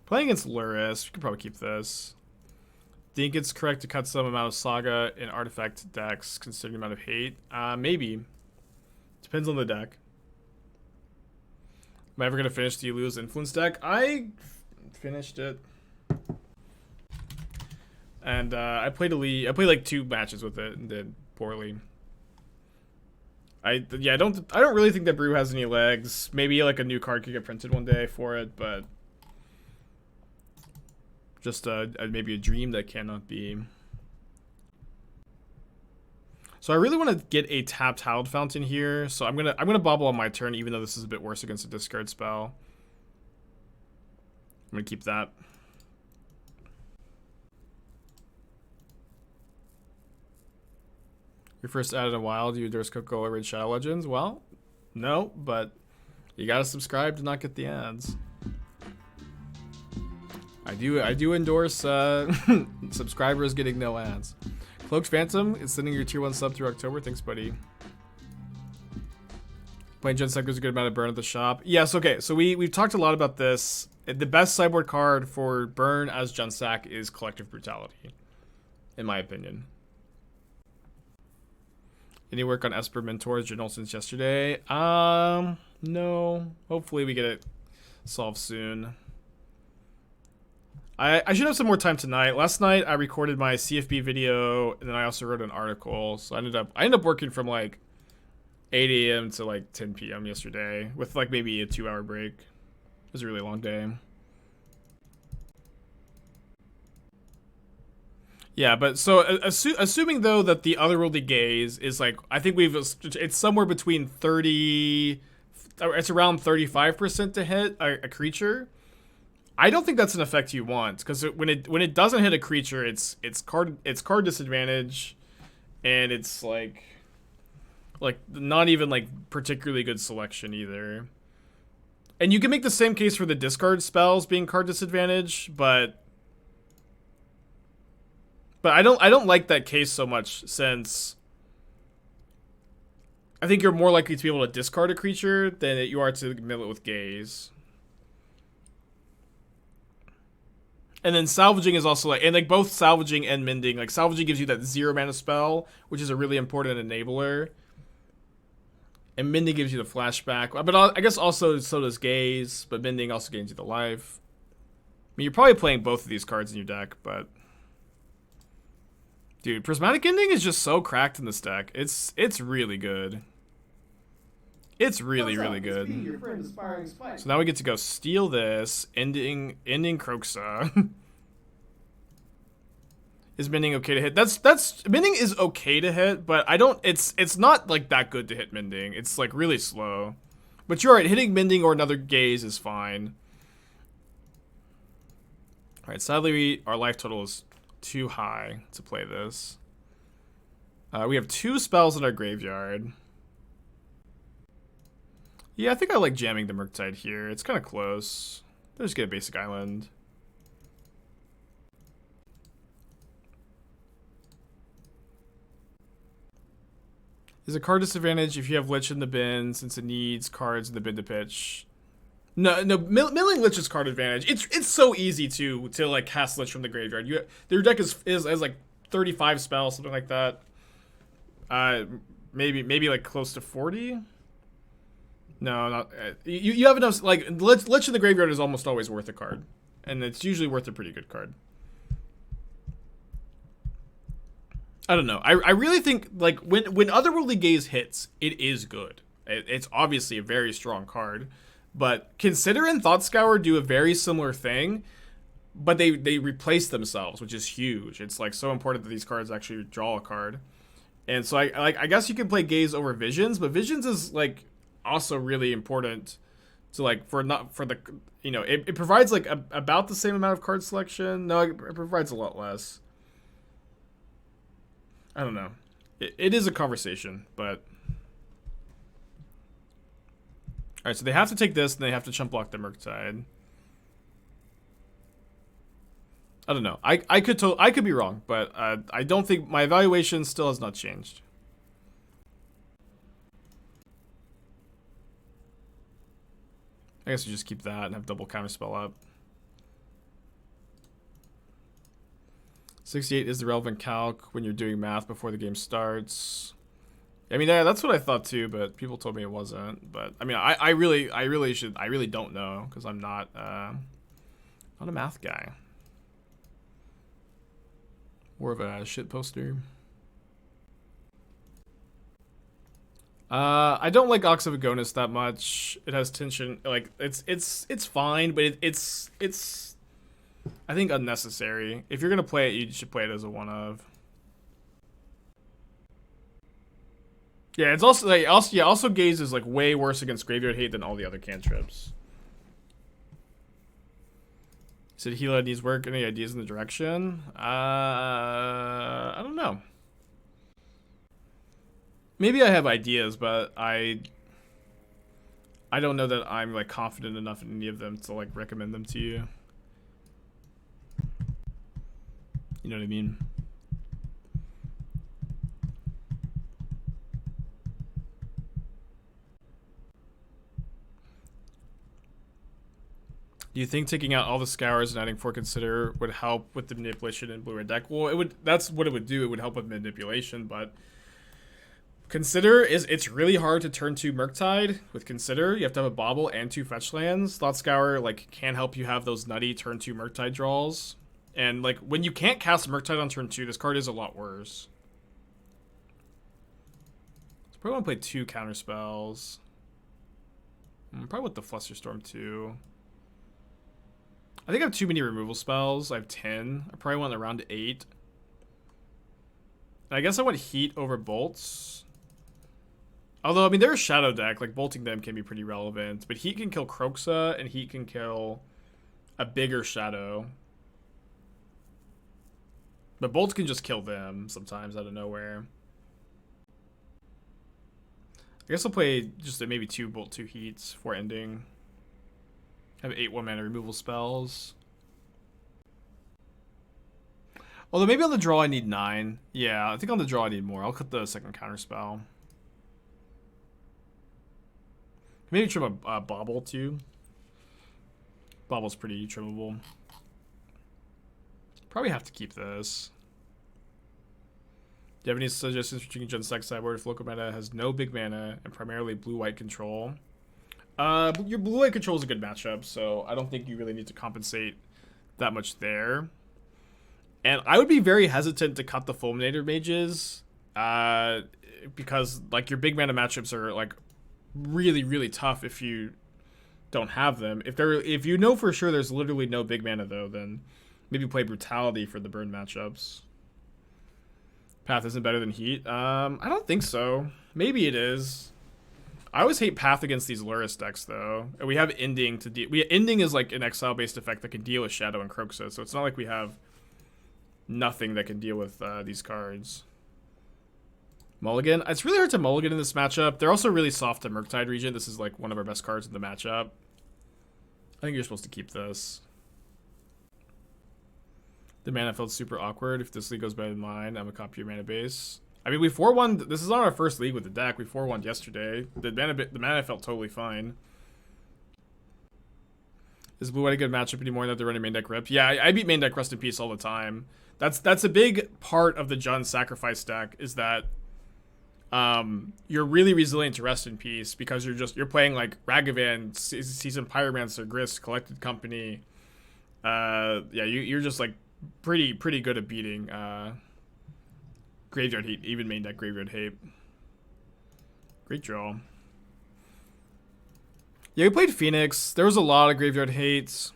Playing against Luris, we could probably keep this. Think it's correct to cut some amount of Saga in artifact decks, considering the amount of hate? Maybe. Depends on the deck. Am I ever going to finish the Elu's Influence deck? I finished it. And I played like 2 matches with it and did poorly. I don't really think that brew has any legs. Maybe like a new card could get printed one day for it, but just maybe a dream that cannot be. So I really want to get a tapped Hallowed Fountain here. So I'm gonna Bauble on my turn, even though this is a bit worse against a discard spell. I'm gonna keep that. Your first ad in a while, do you endorse Coca-Cola Red Shadow Legends? Well, no, but you gotta subscribe to not get the ads. I do endorse subscribers getting no ads. Cloaked Phantom is sending your tier 1 sub through October. Thanks, buddy. Playing Jeskai is a good amount of burn at the shop. Yes, okay. So we've talked a lot about this. The best sideboard card for burn as Jeskai is Collective Brutality, in my opinion. Any work on Esper Mentor's journal since yesterday? No. Hopefully we get it solved soon. I should have some more time tonight. Last night I recorded my CFB video, and then I also wrote an article. So I ended up working from like 8 a.m. to like 10 p.m. yesterday, with like maybe a 2-hour break. It was a really long day. Yeah, but so assuming though that the Otherworldly Gaze is like, I think it's somewhere between 30, it's around 35% to hit a creature. I don't think that's an effect you want, because when it doesn't hit a creature, it's card disadvantage, and it's like not even like particularly good selection either. And you can make the same case for the discard spells being card disadvantage, but I don't like that case so much, since I think you're more likely to be able to discard a creature than you are to mill it with Gaze. And then salvaging is also like both salvaging and mending. Like salvaging gives you that 0 mana spell, which is a really important enabler. And mending gives you the flashback. But I guess also so does Gaze, but mending also gains you the life. I mean, you're probably playing both of these cards in your deck, but dude, Prismatic Ending is just so cracked in this deck. It's really good. It's really good. So now we get to go steal this, ending Kroxa. Is mending okay to hit? That's mending is okay to hit, but I don't. It's not like that good to hit mending. It's like really slow. But you're right. Hitting mending or another Gaze is fine. All right. Sadly, our life total is too high to play this. We have 2 spells in our graveyard. Yeah, I think I like jamming the Murktide here. It's kind of close. Let's just get a basic island. Is a card disadvantage if you have Lich in the bin, since it needs cards in the bin to pitch? No, milling Lich is card advantage. It's so easy to like cast Lich from the graveyard. Their deck is like 35 spells, something like that. Maybe like close to 40. No, not you have enough. Like Lich in the graveyard is almost always worth a card, and it's usually worth a pretty good card. I don't know. I really think like when Otherworldly Gaze hits, it is good. It's obviously a very strong card, but Consider and Thought Scour do a very similar thing, but they replace themselves, which is huge. It's like so important that these cards actually draw a card, and so I guess you can play Gaze over Visions, but Visions is like also really important to like it provides like about the same amount of card selection. No, it provides a lot less. I don't know. It is a conversation, but all right. So they have to take this, and they have to chump block the Murktide. I don't know. I could be wrong, but I don't think my evaluation still has not changed. I guess we just keep that and have double Counterspell up. 68 is the relevant calc when you're doing math before the game starts. I mean, yeah, that's what I thought too, but people told me it wasn't. But I mean, I really don't know because I'm not a math guy. More of a shit poster. I don't like Ox of Agonis that much. It has tension. Like it's fine, but it's I think unnecessary. If you're gonna play it, you should play it as a one of. Yeah, it's also like also Gaze is like way worse against Graveyard Hate than all the other cantrips. Said Hela needs work. Any ideas in the direction? I don't know. Maybe I have ideas, but I don't know that I'm like confident enough in any of them to like recommend them to you. You know what I mean? Do you think taking out all the scours and adding 4 Consider would help with the manipulation in blue-red deck? Well, it would. That's what it would do. It would help with manipulation, but Consider it's really hard to turn 2 Murktide with Consider. You have to have a Bauble and 2 fetch lands. Thought Scour like can help you have those nutty turn 2 Murktide draws. And like when you can't cast Murktide on turn 2, this card is a lot worse. So probably want to play 2 counterspells. Probably with the Flusterstorm too. I think I have too many removal spells. I have 10. I probably want around 8. And I guess I want Heat over Bolts. Although, I mean, they're a Shadow deck. Like, bolting them can be pretty relevant. But Heat can kill Kroxa, and Heat can kill a bigger Shadow. But Bolts can just kill them sometimes out of nowhere. I guess I'll play just maybe 2 Bolt, 2 Heats for ending. I have 8 1-mana removal spells. Although maybe on the draw I need 9. Yeah, I think on the draw I need more. I'll cut the second counterspell. Maybe trim a Bauble too. Bauble's pretty trimmable. Probably have to keep this. Do you have any suggestions for Chicken Gen Sex Sideboard if local meta has no big mana and primarily blue-white control? Your blue-white control is a good matchup, so I don't think you really need to compensate that much there. And I would be very hesitant to cut the Fulminator mages, because like your big mana matchups are like really, really tough if you don't have them. If you know for sure there's literally no big mana though, then maybe play Brutality for the burn matchups. Path isn't better than Heat. I don't think so. Maybe it is. I always hate Path against these Luris decks though. And we have Ending to deal. Ending is like an exile based effect that can deal with Shadow and Kroxa, so it's not like we have nothing that can deal with these cards. Mulligan. It's really hard to mulligan in this matchup. They're also really soft to Murktide Regent. This is like one of our best cards in the matchup. I think you're supposed to keep this. The mana felt super awkward. If this league goes better than mine, I'm a copy your mana base. I mean, we 4-1'd. This is on our first league with the deck. We 4-1'd yesterday. The mana felt totally fine. Is blue white a good matchup anymore that they're running main deck rip? Yeah, I beat main deck Rest in Peace all the time. That's a big part of the Jund Sacrifice deck, is that you're really resilient to Rest in Peace because you're playing like Ragavan, Seasoned Pyromancer, Grist, Collected Company. Yeah, you're just like pretty good at beating Graveyard Hate, even main deck Graveyard Hate. Great draw. Yeah, we played Phoenix. There was a lot of Graveyard Hates.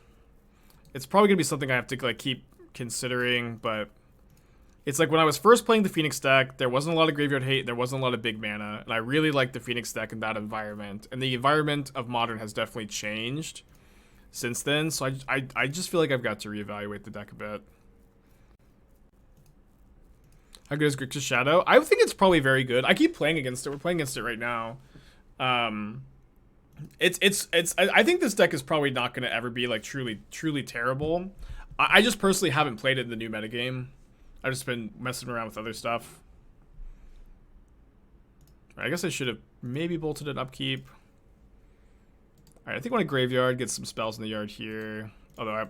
It's probably gonna be something I have to like keep considering, but it's like when I was first playing the Phoenix deck, there wasn't a lot of Graveyard Hate, there wasn't a lot of big mana, and I really liked the Phoenix deck in that environment. And the environment of Modern has definitely changed since then, so I just feel like I've got to reevaluate the deck a bit. How good is Grixis Shadow? I think it's probably very good. I keep playing against it. We're playing against it right now. I think this deck is probably not going to ever be like truly terrible. I just personally haven't played it in the new metagame. I've just been messing around with other stuff. I guess I should have maybe bolted an upkeep. Alright, I think I want a graveyard, get some spells in the yard here. Although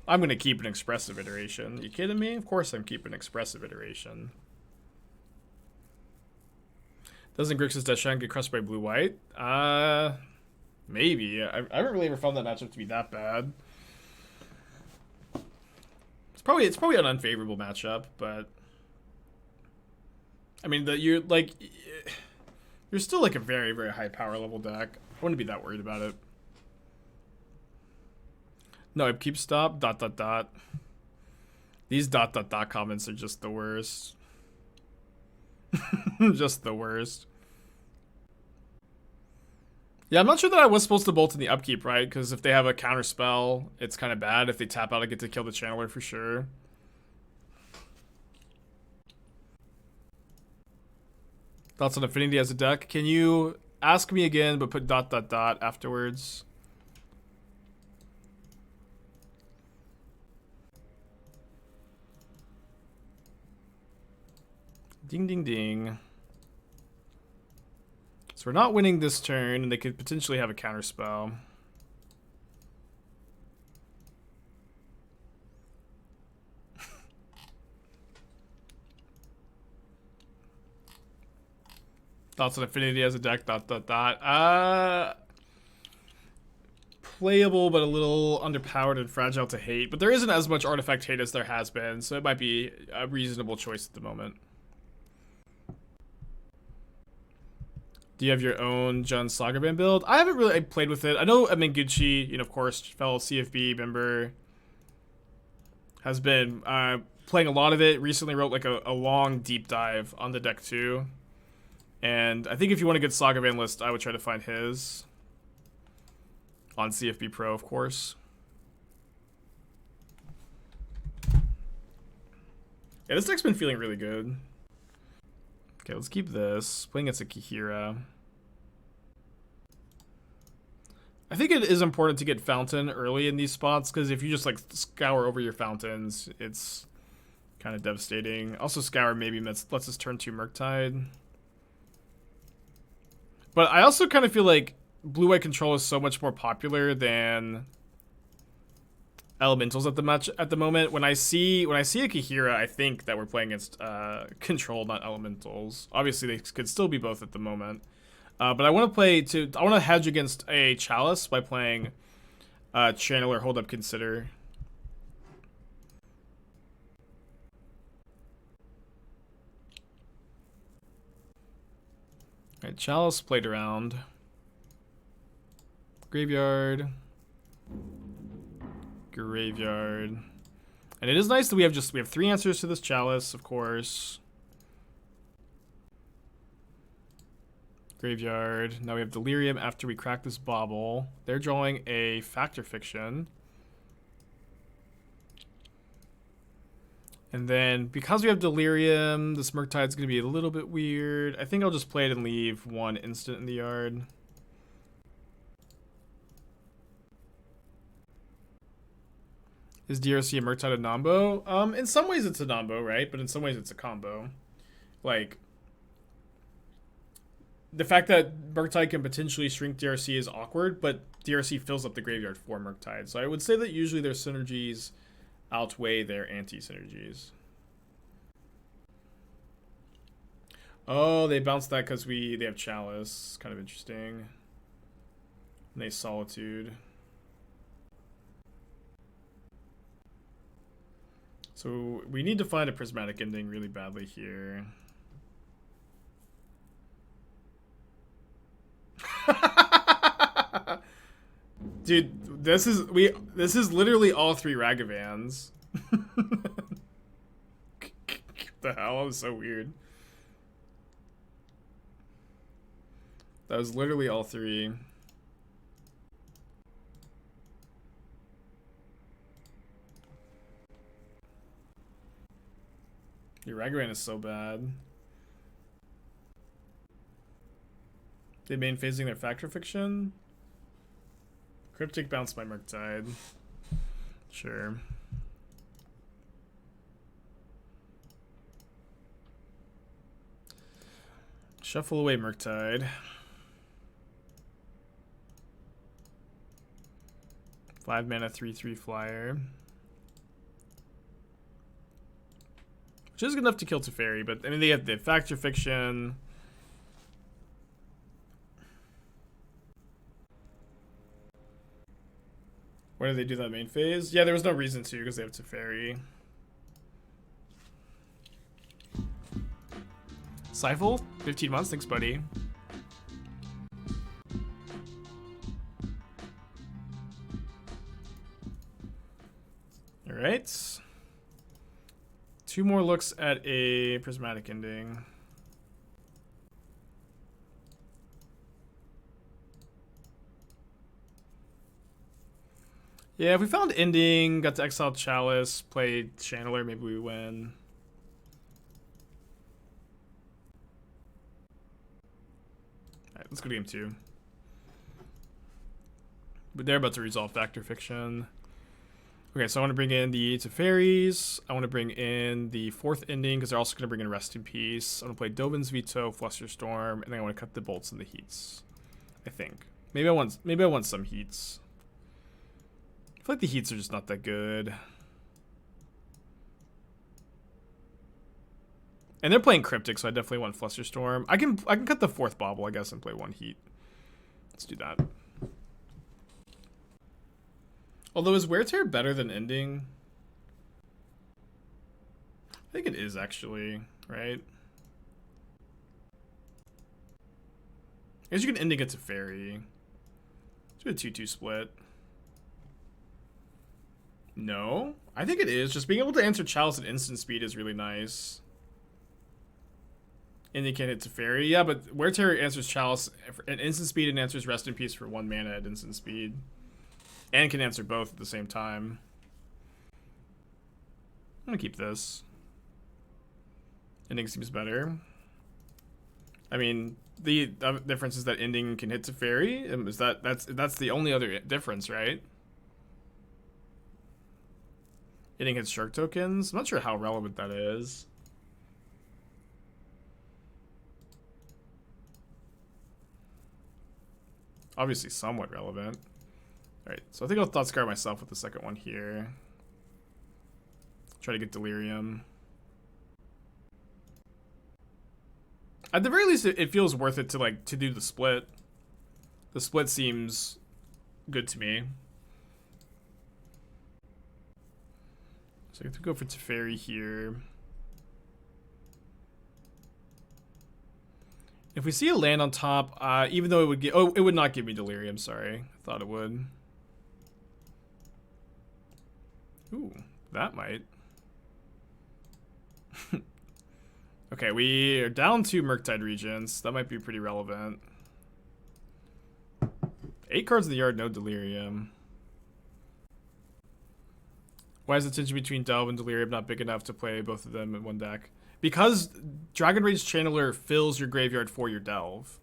I'm going to keep an Expressive Iteration. You kidding me? Of course I'm keeping Expressive Iteration. Doesn't Grixis Deshan get crushed by blue-white? Maybe. I haven't really ever found that matchup to be that bad. It's probably an unfavorable matchup, but I mean you're still like a very, very high power level deck. I wouldn't be that worried about it. No, I keep stop, ... These ... comments are just the worst. Just the worst. Yeah, I'm not sure that I was supposed to bolt in the upkeep, right? Because if they have a counterspell, it's kind of bad. If they tap out, I get to kill the channeler for sure. Thoughts on Affinity as a deck? Can you ask me again, but put ... afterwards? Ding, ding, ding. So we're not winning this turn, and they could potentially have a counterspell. Thoughts on Affinity as a deck, ... Playable, but a little underpowered and fragile to hate. But there isn't as much artifact hate as there has been, so it might be a reasonable choice at the moment. Do you have your own Jun Sagaban build? I haven't really played with it. I know Menguchi, of course, fellow CFB member, has been playing a lot of it. Recently wrote like a long deep dive on the deck too. And I think if you want a good Sagaban list, I would try to find his. On CFB Pro, of course. Yeah, this deck's been feeling really good. Okay, let's keep this. Playing against a Kihira. I think it is important to get Fountain early in these spots, because if you just like scour over your Fountains, it's kind of devastating. Also, Scour maybe lets us turn 2 Murktide. But I also kind of feel like blue-white control is so much more popular than elementals at the moment. When I see a Kihira, I think that we're playing against control, not elementals. Obviously, they could still be both at the moment. But I want to hedge against a Chalice by playing Channeler, Hold Up, Consider. Alright, Chalice played around. Graveyard. Graveyard. And it is nice that we have 3 answers to this Chalice, of course. Graveyard. Now we have Delirium after we crack this Bauble. They're drawing a Factor Fiction. And then, because we have Delirium, this Murktide's going to be a little bit weird. I think I'll just play it and leave 1 instant in the yard. Is DRC a Murktide a Nombo? In some ways it's a Nombo, right? But in some ways it's a combo. Like, the fact that Murktide can potentially shrink DRC is awkward, but DRC fills up the graveyard for Murktide. So I would say that usually their synergies outweigh their anti-synergies. Oh, they bounced that because they have Chalice. Kind of interesting. And they Solitude. So we need to find a Prismatic Ending really badly here. Dude, this is literally all 3 Ragavans. The hell? That was so weird. That was literally all 3. Your Ragavan is so bad. They main phasing their Factor Fiction? Cryptic bounce by Murktide. Sure. Shuffle away Murktide. 5 mana 3/3 flyer. which is good enough to kill Teferi, but I mean they have the Factor Fiction. Why did they do that main phase? Yeah, there was no reason to because they have Teferi. Cypher, 15 months, thanks buddy. Alright. 2 more looks at a Prismatic Ending. Yeah, if we found Ending, got to Exile Chalice, played Channeler, maybe we win. Alright, let's go to game 2. But they're about to resolve Factor Fiction. Okay, so I want to bring in the Teferis. I want to bring in the 4th Ending, because they're also going to bring in Rest in Peace. I want to play Dovin's Veto, Flusterstorm, and then I want to cut the bolts and the heats. I think. Maybe I want some heats. I feel like the heats are just not that good. And they're playing Cryptic, so I definitely want Flusterstorm. I can cut the 4th Bauble, I guess, and play 1 heat. Let's do that. Although, is Wear Tear better than Ending? I think it is, actually, right? I guess you can Ending it to Teferi. Let's do a 2-2 split. No, I think it is. Just being able to answer Chalice at instant speed is really nice. And you can't hit Teferi. Yeah, but Wear Tear answers Chalice at instant speed and answers Rest in Peace for 1 mana at instant speed. And can answer both at the same time. I'm gonna keep this. Ending seems better. I mean, the difference is that Ending can hit Teferi. Is that's the only other difference, right? Ending hits Shark tokens. I'm not sure how relevant that is. Obviously somewhat relevant. Alright, so I think I'll Thought Scour myself with the second one here. Try to get Delirium. At the very least, it feels worth it to do the split. The split seems good to me. So I have to go for Teferi here. If we see a land on top, even though it would get, it would not give me Delirium. Sorry, I thought it would. Ooh, that might. Okay, we are down to Murktide Regents. That might be pretty relevant. 8 cards in the yard, no Delirium. Why is the tension between Delve and Delirium not big enough to play both of them in one deck? Because Dragon Rage Channeler fills your graveyard for your Delve.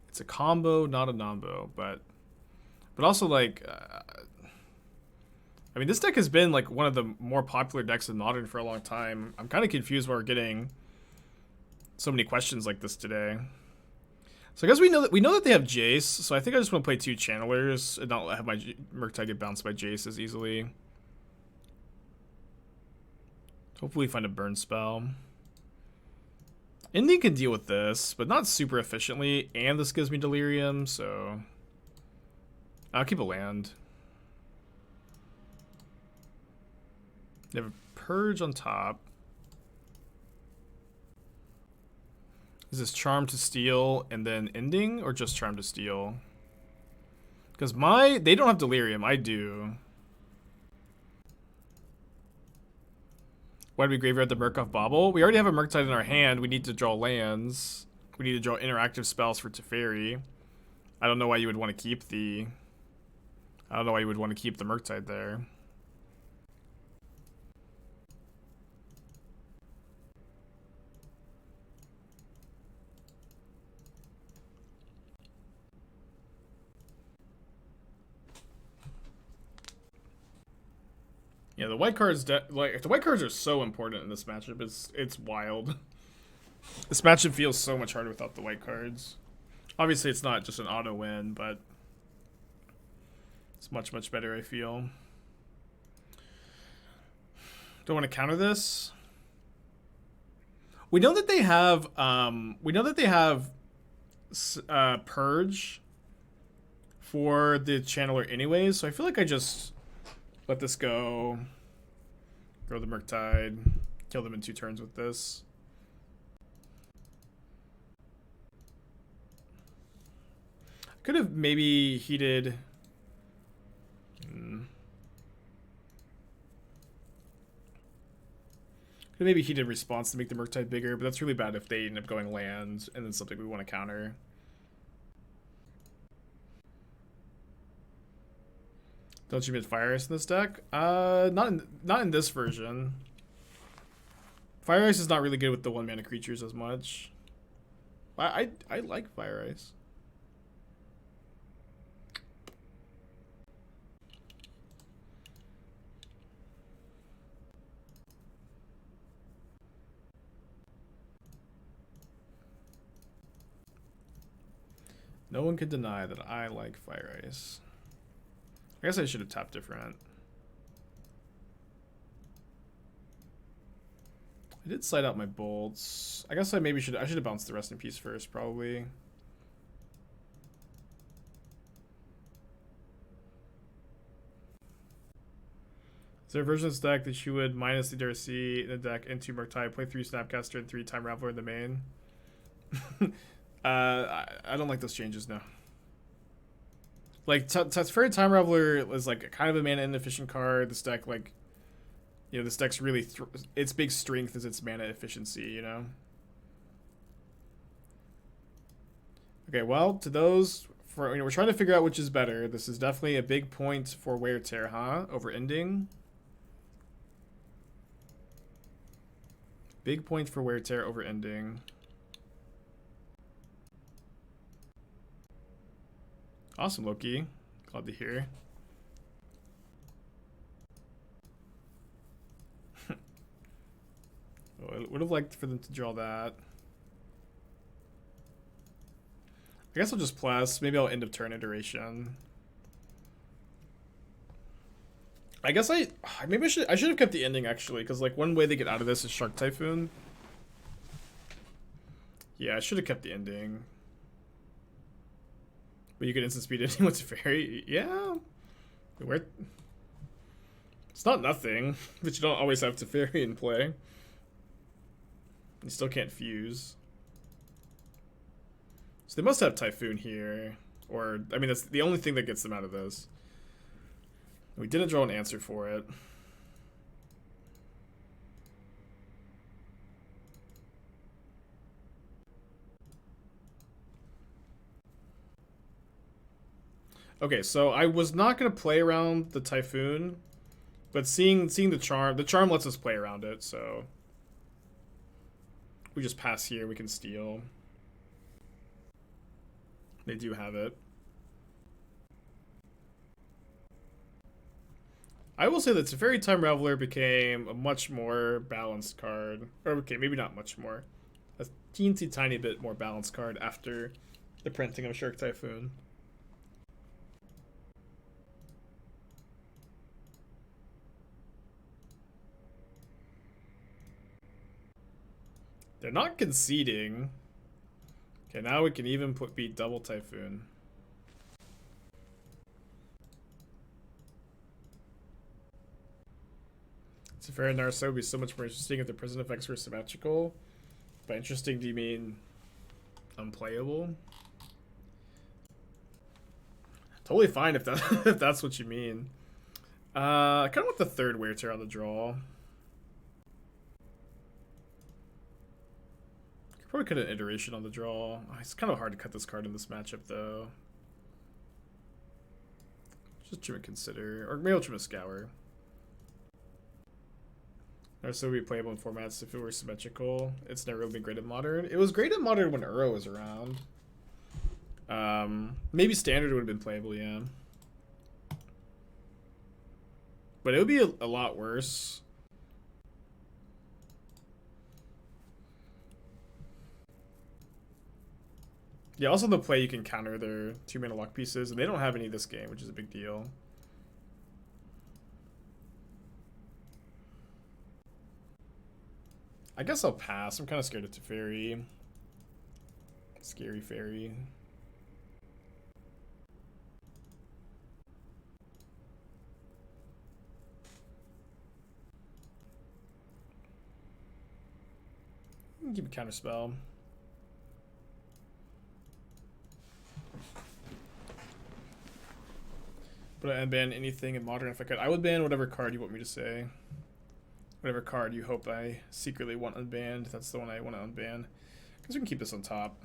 It's a combo, not a nombo, but also like, I mean, this deck has been like one of the more popular decks in Modern for a long time. I'm kind of confused why we're getting so many questions like this today. So I guess we know that they have Jace. So I think I just want to play 2 Channelers and not have my Murktide get bounced by Jace as easily. Hopefully find a burn spell. Ending can deal with this, but not super efficiently, and this gives me Delirium, so I'll keep a land. They have a Purge on top. Is this Charm to Steal and then Ending, or just Charm to Steal? Because they don't have Delirium, I do. Why do we graveyard the Murkoff Bauble? We already have a Murktide in our hand. We need to draw lands. We need to draw interactive spells for Teferi. I don't know why you would want to keep the Murktide there. Yeah, the white cards, the white cards are so important in this matchup. It's wild. This matchup feels so much harder without the white cards. Obviously, it's not just an auto win, but it's much, much better, I feel. Don't want to counter this. We know that they have purge for the channeler anyways, so I feel like I just let this go. Grow the Murktide, kill them in 2 turns with this. Could have maybe heated. Could have maybe heated response to make the Murktide bigger, but that's really bad if they end up going land and then something we want to counter. Don't you mid Fire Ice in this deck? Not in this version. Fire Ice is not really good with the 1-mana creatures as much. I like Fire Ice. No one could deny that I like Fire Ice. I guess I should have tapped different. I did slide out my bolts. I guess I should have bounced the Rest in Peace first, probably. Is there a version of this deck that you would minus the DRC in the deck into Murktide, play 3 Snapcaster and 3 Time Raveler in the main? I don't like those changes, no. Like, Teferi Time Raveler is like kind of a mana inefficient card. This deck, like, you know, this deck's really its big strength is its mana efficiency, you know. Okay, well, to those we're trying to figure out which is better. This is definitely a big point for Wear Tear, huh? Over Ending. Big point for Wear Tear over Ending. Awesome, Loki. Glad to hear. I would have liked for them to draw that. I guess I'll just plus. Maybe I'll end of turn iteration. I guess maybe I should have kept the ending actually, because like one way they get out of this is Shark Typhoon. Yeah, I should have kept the ending. But you can instant speed ending with Teferi. Yeah. Where? It's not nothing, but you don't always have Teferi in play. You still can't fuse. So they must have Typhoon here. Or, I mean, that's the only thing that gets them out of this. We didn't draw an answer for it. Okay, so I was not going to play around the Typhoon, but seeing the charm lets us play around it, so we just pass here, we can steal. They do have it. I will say that Teferi Time Raveler became a much more balanced card. Or, okay, maybe not much more. A teensy tiny bit more balanced card after the printing of Shark Typhoon. They're not conceding. Okay, now we can even beat double Typhoon. Teferi and Narso would be so much more interesting if the present effects were symmetrical. By interesting, do you mean unplayable? Totally fine if that if that's what you mean. I kind of want the third Wear Tear on the draw. Probably could have iteration on the draw. It's kind of hard to cut this card in this matchup, though. Just trim and consider. Or maybe I'll trim a Scour. Or so would be playable in formats if it were symmetrical. It's never really been great at Modern. It was great at Modern when Uro was around. Maybe Standard would have been playable, yeah. But it would be a lot worse. Yeah, also the play you can counter their 2-mana lock pieces, and they don't have any this game, which is a big deal. I guess I'll pass. I'm kind of scared of Teferi. Scary fairy. Keep a Counterspell. But I unban anything in Modern if I could. I would ban whatever card you want me to say. Whatever card you hope I secretly want unbanned. That's the one I want to unban. Because we can keep this on top.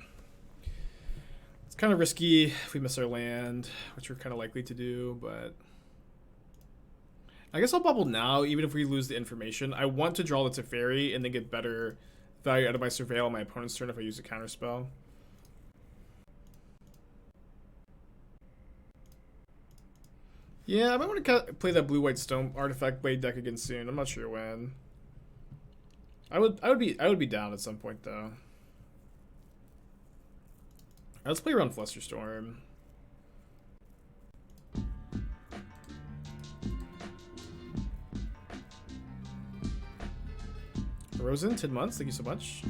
It's kind of risky if we miss our land, which we're kind of likely to do, but... I guess I'll bubble now, even if we lose the information. I want to draw the Teferi and then get better value out of my Surveil on my opponent's turn if I use a Counterspell. Yeah, I might want to play that blue-white stone artifact blade deck again soon. I'm not sure when. I would be down at some point though. Let's play around Flusterstorm. Rosen, 10 months. Thank you so much.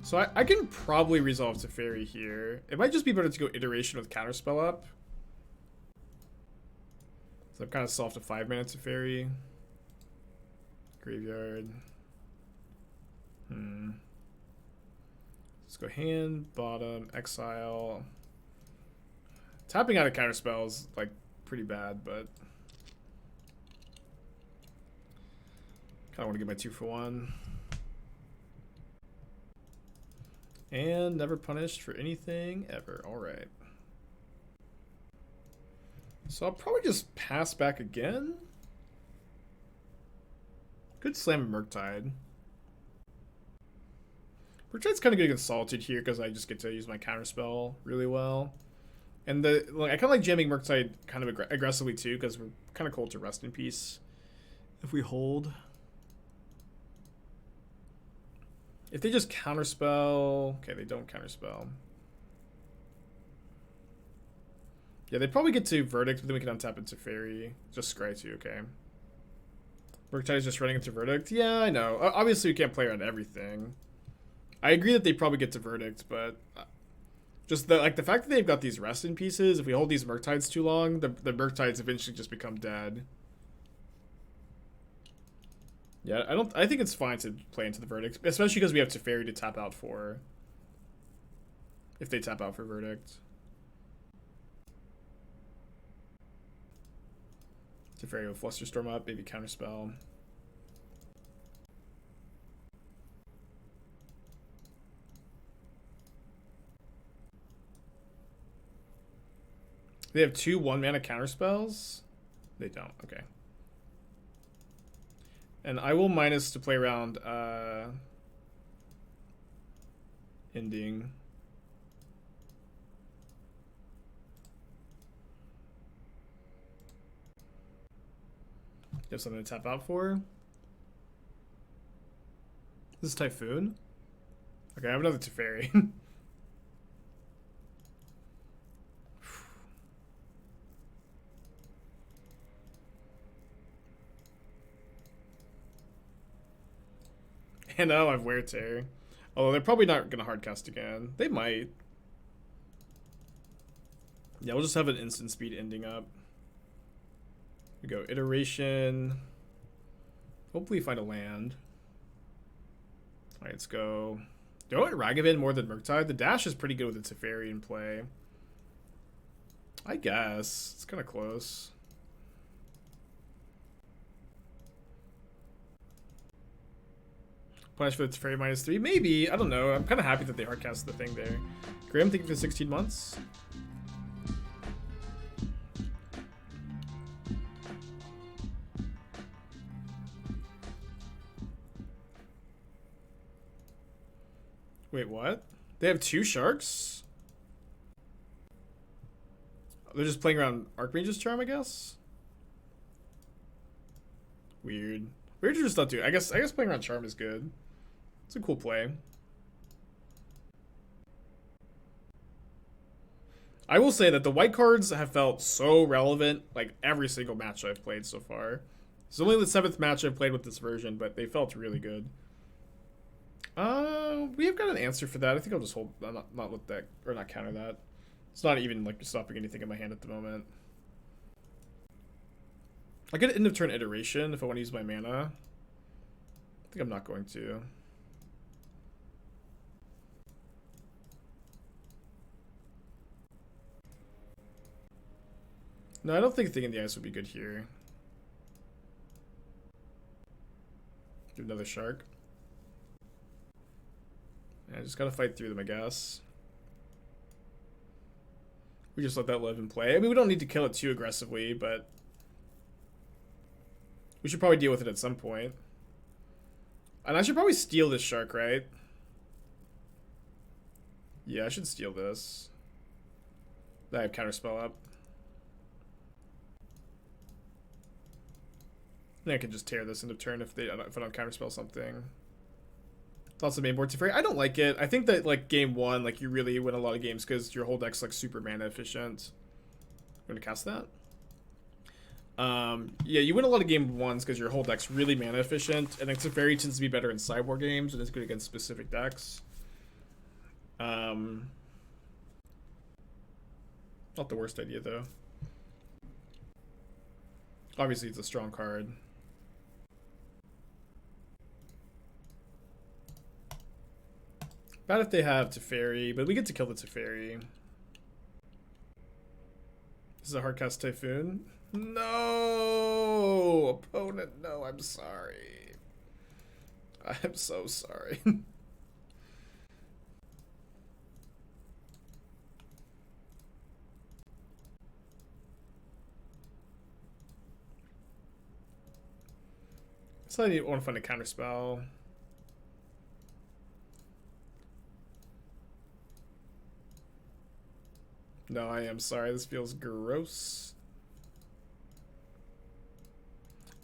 So I can probably resolve Teferi here. It might just be better to go Iteration with Counterspell up. So I've kind of solved a 5-mana Teferi. Graveyard. Let's go hand, bottom, exile. Tapping out of Counterspell is like pretty bad, but kind of want to get my 2-for-1. And never punished for anything ever. All right. So I'll probably just pass back again. Could slam Murktide. Murktide's kind of good against Solitude here because I just get to use my Counterspell really well. And I kind of like jamming Murktide kind of aggressively too because we're kind of cold to Rest in Peace if we hold. If they just Counterspell... Okay, they don't Counterspell. Yeah, they'd probably get to Verdict, but then we can untap into Teferi. Just Scry too, okay. Murktide is just running into Verdict. Yeah, I know. Obviously, we can't play around everything. I agree that they probably get to Verdict, but... just the fact that they've got these Rest in Pieces, if we hold these Murktides too long, the Murktides eventually just become dead. Yeah, I think it's fine to play into the Verdict, especially because we have Teferi to tap out for. If they tap out for Verdict. Teferi with Flusterstorm up, maybe Counterspell. They have 2 1-mana Counterspells? They don't, okay. And I will minus to play around Ending. You have something to tap out for? This is Typhoon? Okay, I have another Teferi. And now I have Wear Tear. Although they're probably not going to hardcast again. They might. Yeah, we'll just have an instant speed ending up. We go Iteration. Hopefully find a land. Alright, let's go. Do I want Ragavan more than Murktide? The dash is pretty good with the Teferi in play. I guess. It's kind of close. Punish for the Teferi -3? Maybe. I don't know. I'm kind of happy that they hardcast the thing there. Graham, thank you for 16 months. Wait, what? They have 2 sharks? They're just playing around Archmage's Charm, I guess? Weird. Weird to just not do. I guess playing around Charm is good. It's a cool play. I will say that the white cards have felt so relevant, like every single match I've played so far. It's only the 7th match I've played with this version, but they felt really good. We have got an answer for that. I think I'll just hold, not let that, or not counter that. It's not even like stopping anything in my hand at the moment. I get an end of turn iteration if I want to use my mana. I think I'm not going to. No, I don't think Thing in the Ice would be good here. Do another shark. I just gotta fight through them, I guess. We just let that live and play. I mean, we don't need to kill it too aggressively, but we should probably deal with it at some point. And I should probably steal this shark, right? Yeah, I should steal this. I have Counterspell up. Then I can just tear this into turn if I don't Counterspell something. Lots of main board Teferi. I don't like it. I think that like game 1, like you really win a lot of games because your whole deck's like super mana efficient. I'm gonna cast that. Yeah, you win a lot of game 1s because your whole deck's really mana efficient, and Teferi tends to be better in sideboard games and is good against specific decks. Not the worst idea though. Obviously, it's a strong card. Bad if they have Teferi, but we get to kill the Teferi. This is a hardcast Typhoon. No! Opponent, no, I'm sorry. I'm so sorry. So I want to find a Counterspell. No, I am sorry. This feels gross.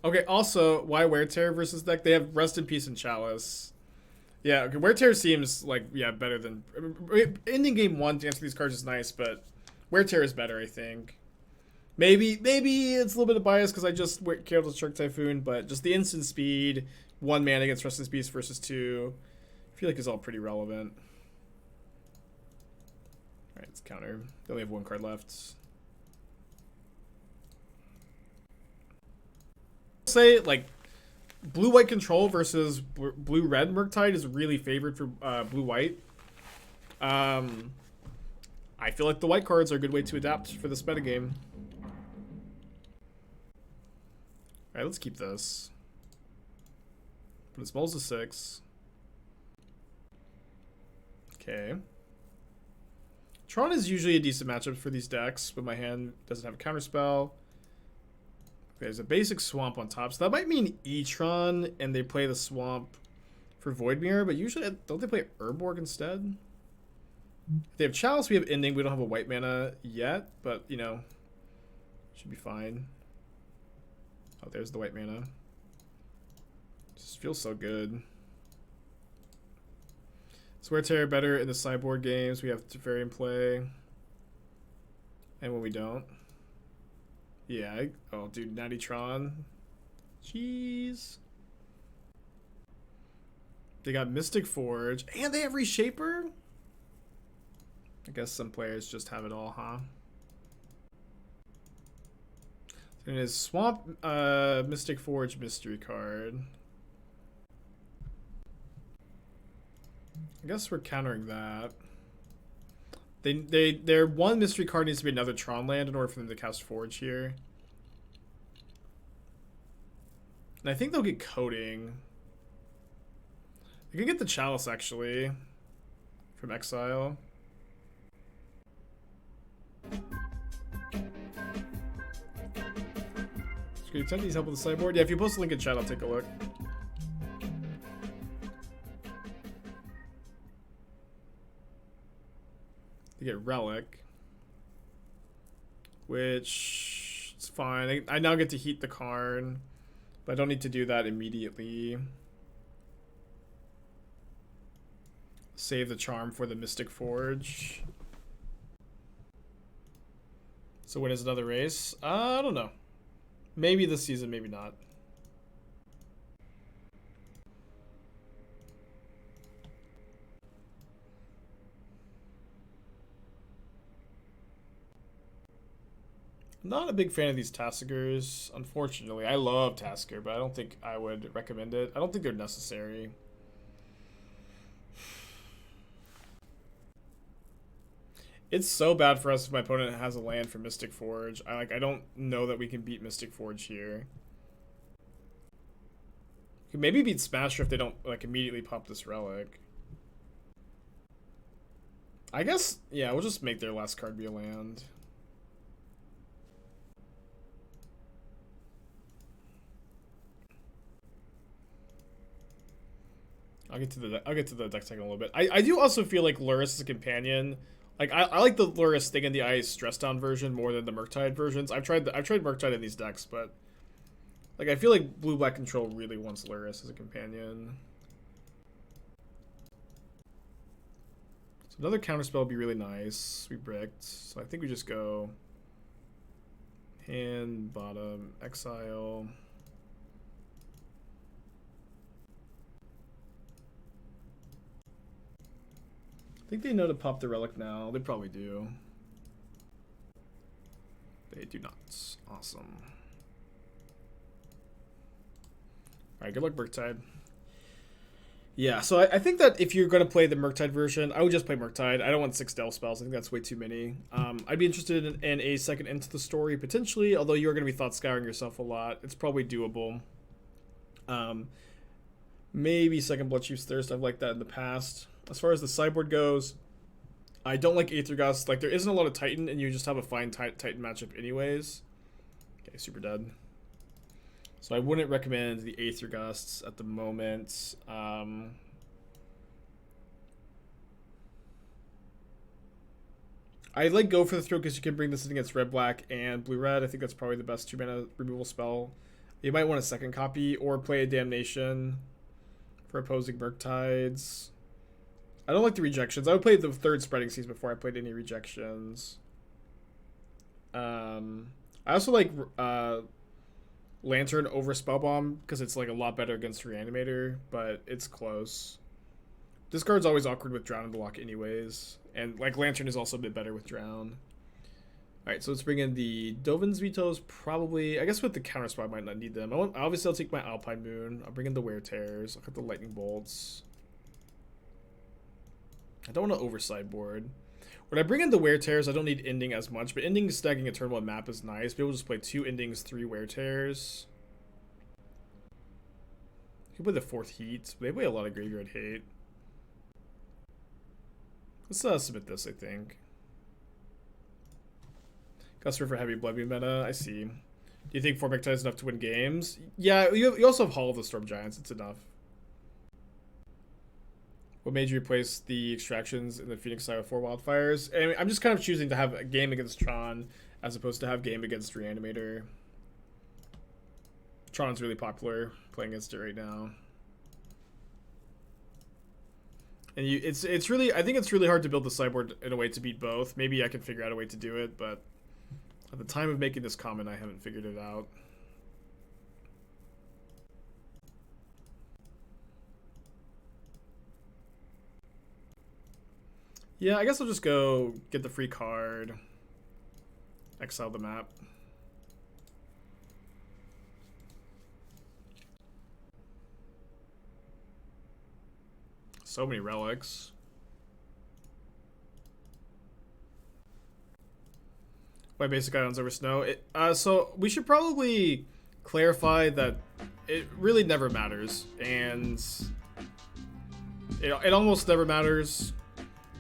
Okay, also, why Wear Tear versus deck? They have Rest in Peace and Chalice. Yeah, okay, Wear Tear seems like, yeah, better than... Ending game 1 to answer these cards is nice, but Wear Tear is better, I think. Maybe it's a little bit of bias because I just killed the Shark Typhoon, but just the instant speed, 1 mana against Rest in Peace versus 2, I feel like is all pretty relevant. Alright, let's counter. They only have 1 card left. Say, like, blue-white control versus blue-red Murktide is really favored for blue-white. I feel like the white cards are a good way to adapt for this metagame. Alright, let's keep this. But it smells to 6. Okay. Tron is usually a decent matchup for these decks, but my hand doesn't have a counterspell. There's a basic swamp on top, so that might mean E-Tron, and they play the swamp for Void Mirror, but usually, don't they play Urborg instead? If they have Chalice, we have Ending. We don't have a white mana yet, but, you know, should be fine. Oh, there's the white mana. Just feels so good. Swear Terror better in the sideboard games. We have Teferi in play. And when we don't. Yeah. Oh, dude. Natty Tron. Jeez. They got Mystic Forge. And they have Reshaper? I guess some players just have it all, huh? And his Swamp Mystic Forge mystery card. I guess we're countering that. Their one mystery card needs to be another Tron land in order for them to cast Forge here. And I think they'll get Coding. They can get the Chalice actually from Exile. Can you attempt these help with the sideboard? Yeah, if you post a link in chat, I'll take a look. You get Relic, which is fine. I now get to heat the Karn, but I don't need to do that immediately. Save the Charm for the Mystic Forge. So when is another race? I don't know. Maybe this season, maybe not. Not a big fan of these Tassigers, unfortunately. I love Tasker, but I don't think I would recommend it. I don't think they're necessary. It's so bad for us if my opponent has a land for Mystic Forge. I don't know that we can beat Mystic Forge here. We can maybe beat Smasher if they don't like immediately pop this relic. I guess, yeah, we'll just make their last card be a land. I'll get to the deck tech in a little bit. I do also feel like Lurrus is a companion. Like I like the Lurrus Sting in the Ice stress down version more than the Murktide versions. I've tried Murktide in these decks, but like I feel like Blue Black Control really wants Lurrus as a companion. So another counterspell would be really nice. We bricked, so I think we just go hand, bottom, exile. I think they know to pop the relic now. They probably do. They do not. Awesome. Alright, good luck, Murktide. Yeah, so I think that if you're going to play the Murktide version, I would just play Murktide. I don't want 6 Delve spells. I think that's way too many. I'd be interested in a second Into the Story, potentially, although you're going to be Thought Scouring yourself a lot. It's probably doable. Maybe second Bloodchief's Thirst. I've liked that in the past. As far as the sideboard goes, I don't like Aether Gust. Like, there isn't a lot of Titan, and you just have a fine Titan matchup anyways. Okay, super dead. So I wouldn't recommend the Aether Gusts at the moment. I like go for the throw because you can bring this in against red-black and blue-red. I think that's probably the best 2-mana removal spell. You might want a second copy or play a Damnation for opposing Murktides. I don't like the rejections. I would play the third Spreading Seas before I played any rejections. I also like Lantern over Spellbomb because it's like a lot better against Reanimator, but it's close. This card's always awkward with Drown in the lock anyways, and like Lantern is also a bit better with Drown. Alright, so let's bring in the Dovin's Vetoes, probably. I guess with the Counterspell I might not need them. Obviously I'll take my Alpine Moon. I'll bring in the Wear Tears. I'll cut the Lightning Bolts. I don't want to over Sideboard. When I bring in the Wear Tears, I don't need Ending as much, but Ending stacking a turn 1 map is nice. Be able to just play 2 Endings, 3 Wear Tears. You can play the 4th Heat. They play a lot of Graveyard Hate. Let's submit this, I think. Gusper for heavy Bloodmoon meta, I see. Do you think 4 Murktide is enough to win games? Yeah, you also have Hall of the Storm Giants, it's enough. What made you replace the extractions in the Phoenix side with 4 Wildfires? And I'm just kind of choosing to have a game against Tron as opposed to have game against Reanimator. Tron's really popular, playing against it right now. And it's really, I think it's really hard to build the sideboard in a way to beat both. Maybe I can figure out a way to do it, but at the time of making this comment, I haven't figured it out. Yeah, I guess I'll just go get the free card. Exile the map. So many relics. Why basic items over snow? So we should probably clarify that it really never matters, and it almost never matters.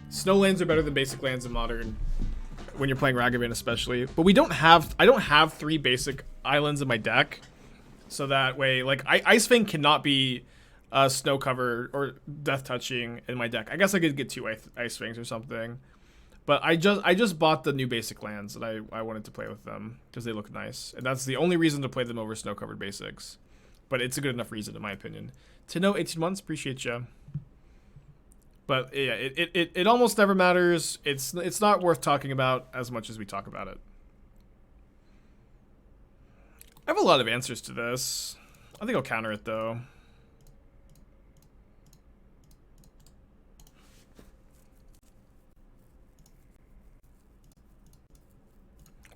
Snow lands are better than basic lands in Modern, when you're playing Ragavan especially. But I don't have 3 basic islands in my deck, so that way, like, Ice Fang cannot be snow cover or death touching in my deck. I guess I could get 2 Ice Fangs or something. But I just bought the new basic lands, and I wanted to play with them because they look nice. And that's the only reason to play them over snow covered basics. But it's a good enough reason in my opinion. To know 18 months, appreciate you. But yeah, it almost never matters. It's not worth talking about as much as we talk about it. I have a lot of answers to this. I think I'll counter it though.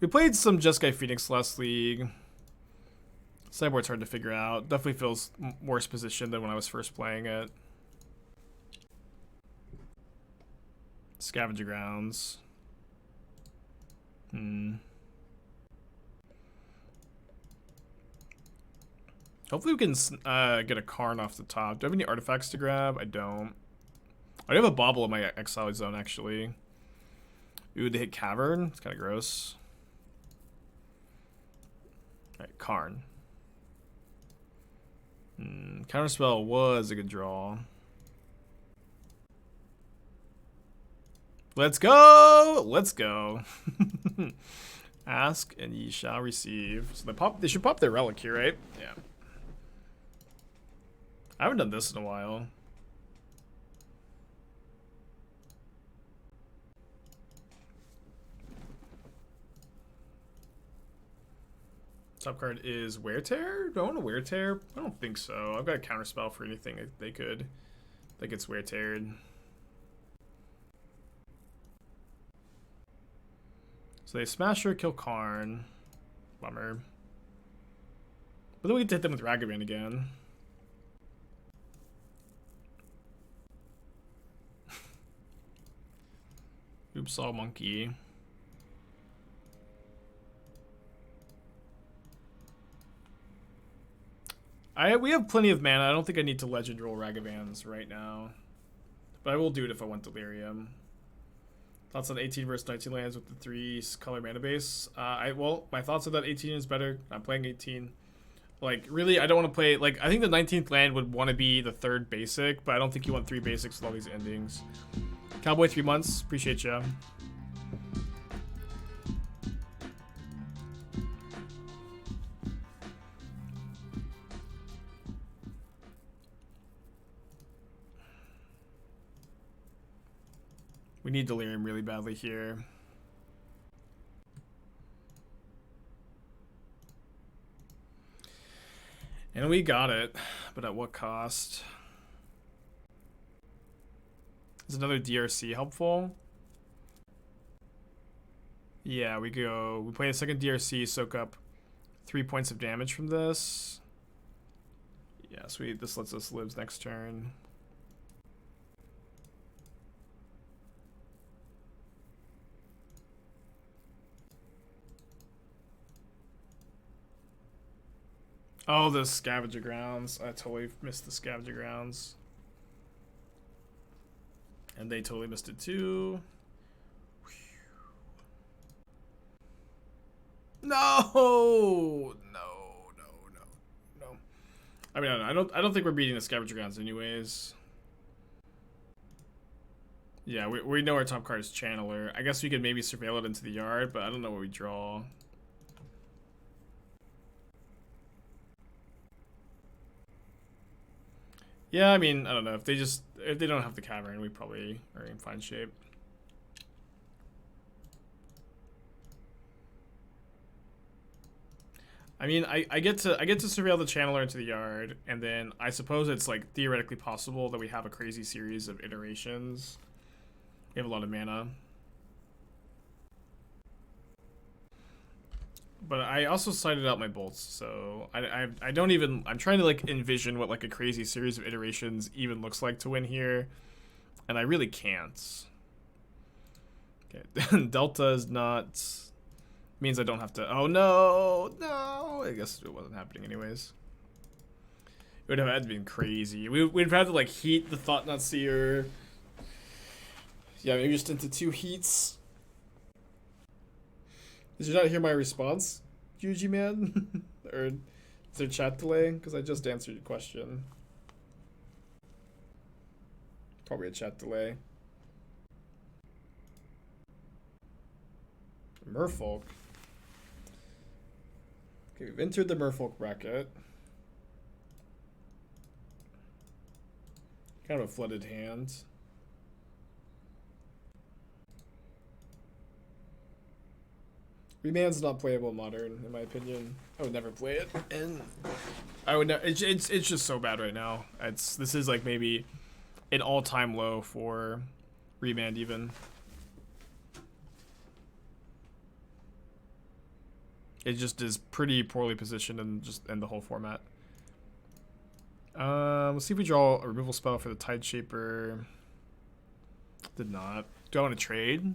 We played some Jeskai Phoenix last league. Sideboard's hard to figure out. Definitely feels worse position than when I was first playing it. Scavenger Grounds. Hopefully we can get a Karn off the top. Do I have any artifacts to grab? I don't. I do have a Bauble in my Exile zone, actually. Ooh, they hit Cavern. It's kind of gross. Alright, Karn. Counterspell was a good draw. Let's go! Let's go. Ask and ye shall receive. So they should pop their relic here, right? Yeah. I haven't done this in a while. Top card is Wear Tear? Do I want to Wear Tear? I don't think so. I've got a Counterspell for anything they could. That gets Wear Teared. So they Smasher, kill Karn. Bummer. But then we get to hit them with Ragavan again. Oops, all Monke. We have plenty of mana. I don't think I need to legend roll Ragavans right now. But I will do it if I want Delirium. Thoughts on 18 versus 19 lands with the 3 color mana base? Well, my thoughts are that 18 is better. I'm playing 18. Like, really, I don't want to play... Like, I think the 19th land would want to be the 3rd basic, but I don't think you want 3 basics with all these endings. Cowboy, 3 months. Appreciate ya. We need Delirium really badly here. And we got it, but at what cost? Is another DRC helpful? Yeah, we play a second DRC, soak up 3 points of damage from this. Yeah, sweet. This lets us live next turn. Oh, the Scavenger Grounds. I totally missed the Scavenger Grounds. And they totally missed it too. No! No. I mean, I don't think we're beating the Scavenger Grounds anyways. Yeah, we know our top card is Channeler. I guess we could maybe surveil it into the yard, but I don't know what we draw. Yeah, I mean, I don't know. If they don't have the Cavern, we probably are in fine shape. I mean, I get to surveil the Channeler into the yard, and then I suppose it's like theoretically possible that we have a crazy series of iterations. We have a lot of mana. But I also cited out my bolts, so I don't even... I'm trying to, like, envision what, like, a crazy series of iterations even looks like to win here. And I really can't. Okay, Delta is not... Means I don't have to... Oh, no! No! I guess it wasn't happening anyways. It would have had to been crazy. We'd have had to, like, heat the Thought Not Seer. Yeah, maybe just into 2 heats. Did you not hear my response, Yuji man? Or is there chat delay? Because I just answered your question. Probably a chat delay. Merfolk. Okay, we've entered the Merfolk bracket. Kind of a flooded hand. Remand's not playable in Modern, in my opinion. I would never play it, and I would. It's just so bad right now. This is like maybe an all-time low for Remand even. It just is pretty poorly positioned in the whole format. Let's see if we draw a removal spell for the Tide Shaper. Did not. Do I want to trade?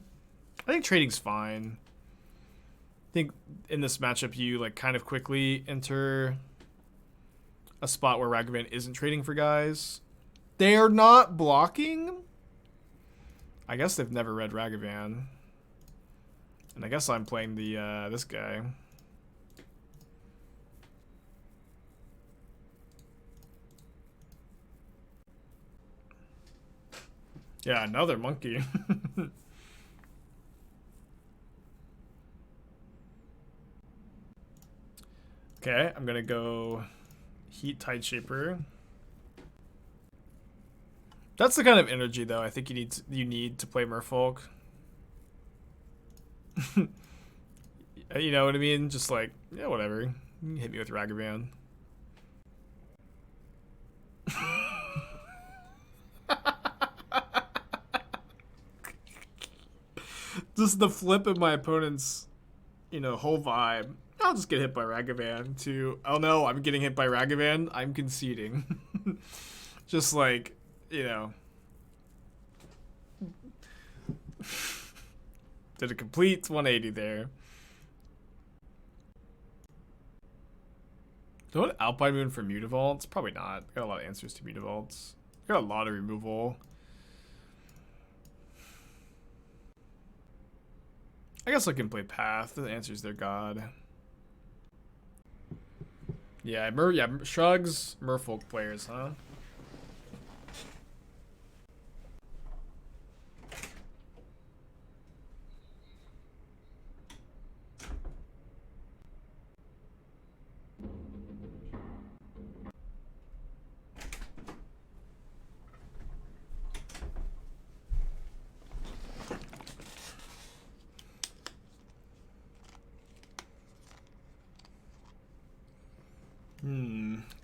I think trading's fine. I think in this matchup you like kind of quickly enter a spot where Ragavan isn't trading for guys. They are not blocking. I guess they've never read Ragavan. And I guess I'm playing the this guy. Yeah, another monkey. Okay, I'm gonna go Heat Tide Shaper. That's the kind of energy though I think you need to play Merfolk. You know what I mean? Just like, yeah, whatever. You can hit me with Ragavan. Just the flip of my opponent's, you know, whole vibe. I'll just get hit by Ragavan to, oh no, I'm getting hit by Ragavan. I'm conceding. Just like, you know. Did a complete 180 there. Do I want Alpine Moon for Mutavaults? Probably not. Got a lot of answers to Mutavaults. Got a lot of removal. I guess I can play Path. The answer's their god. Yeah, Shrugs, Merfolk players, huh?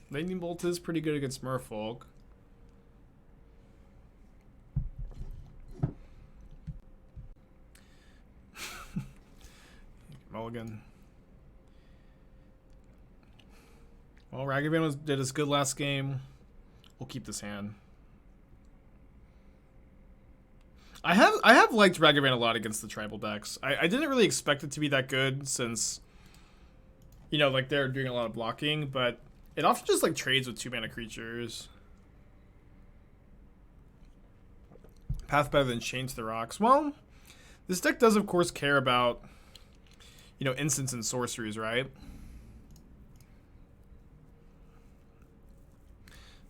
Lightning Bolt is pretty good against Merfolk. Mulligan. Well, Ragavan did his good last game. We'll keep this hand. I have liked Ragavan a lot against the tribal decks. I didn't really expect it to be that good since, you know, like they're doing a lot of blocking, but it often just like trades with 2-mana creatures. Path better than Chain to the Rocks. Well, this deck does of course care about, you know, instants and sorceries, right?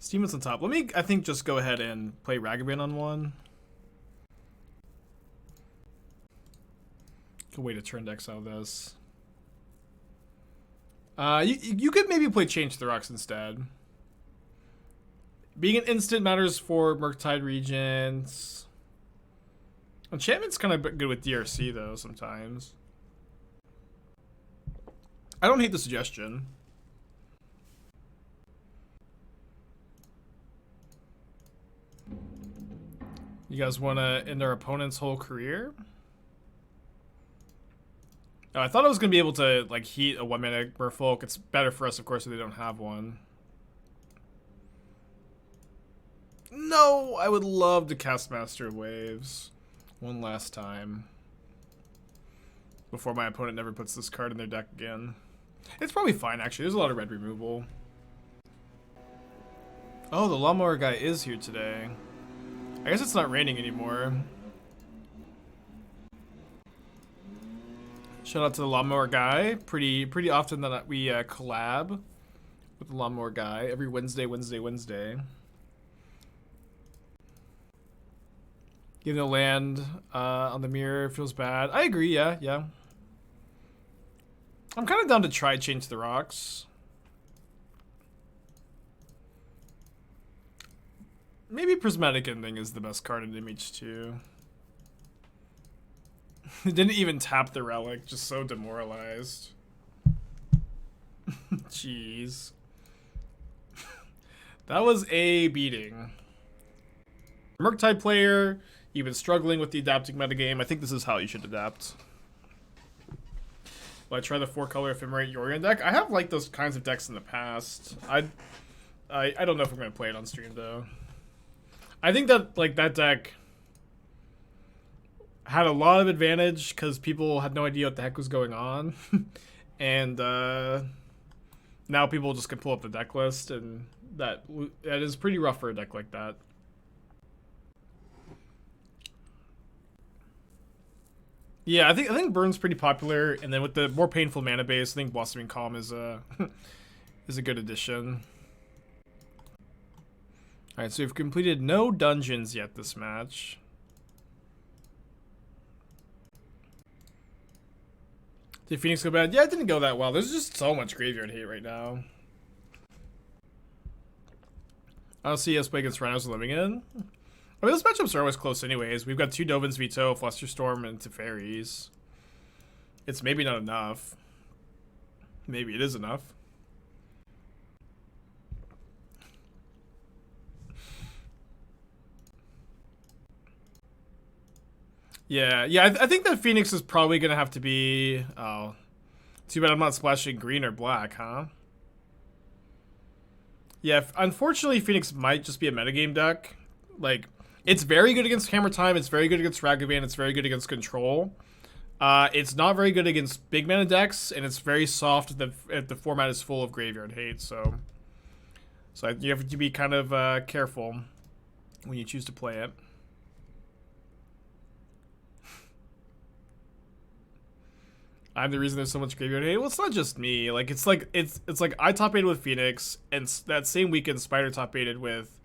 Steven's on top. Let me, I think, just go ahead and play Ragavan on one. Good way to turn to exile this. You could maybe play Change to the Rocks instead. Being an instant matters for Murktide Regent. Enchantment's kind of good with DRC though sometimes. I don't hate the suggestion. You guys want to end our opponent's whole career? Oh, I thought I was going to be able to like heat a 1-mana Merfolk. It's better for us, of course, if they don't have one. No, I would love to cast Master of Waves one last time before my opponent never puts this card in their deck again. It's probably fine, actually. There's a lot of red removal. Oh, the Lawnmower guy is here today. I guess it's not raining anymore. Shout out to the Lawnmower guy. Pretty often that we collab with the Lawnmower guy every Wednesday. Giving the land on the mirror feels bad. I agree, yeah. I'm kind of down to try Change to the Rocks. Maybe Prismatic Ending is the best card in Image 2. It didn't even tap the relic, just so demoralized. Jeez. That was a beating. Murktide player, you've been struggling with the adapting metagame. I think this is how you should adapt. Will I try the 4-color Ephemerate Yorion deck? I have liked those kinds of decks in the past. I don't know if I'm gonna play it on stream though. I think that like that deck had a lot of advantage because people had no idea what the heck was going on, and now people just can pull up the deck list, and that is pretty rough for a deck like that. Yeah, I think Burn's pretty popular, and then with the more painful mana base, I think Blossoming Calm is a is a good addition. All right, so we've completed no dungeons yet this match. Did Phoenix go bad? Yeah, it didn't go that well. There's just so much graveyard hate right now. I'll see us play against Rhinos living in. I mean, those matchups are always close anyways. We've got 2 Dovins, Veto, Flusterstorm, and Teferis. It's maybe not enough. Maybe it is enough. Yeah, I think that Phoenix is probably going to have to be... Oh, too bad I'm not splashing green or black, huh? Yeah, unfortunately, Phoenix might just be a metagame deck. Like, it's very good against Hammer Time, it's very good against Ragavan, it's very good against Control. It's not very good against big mana decks, and it's very soft if the format is full of graveyard hate, so you have to be kind of careful when you choose to play it. I'm the reason there's so much graveyard hate. Well, it's not just me. Like it's like I top 8'd with Phoenix, and that same weekend Spider top 8'd with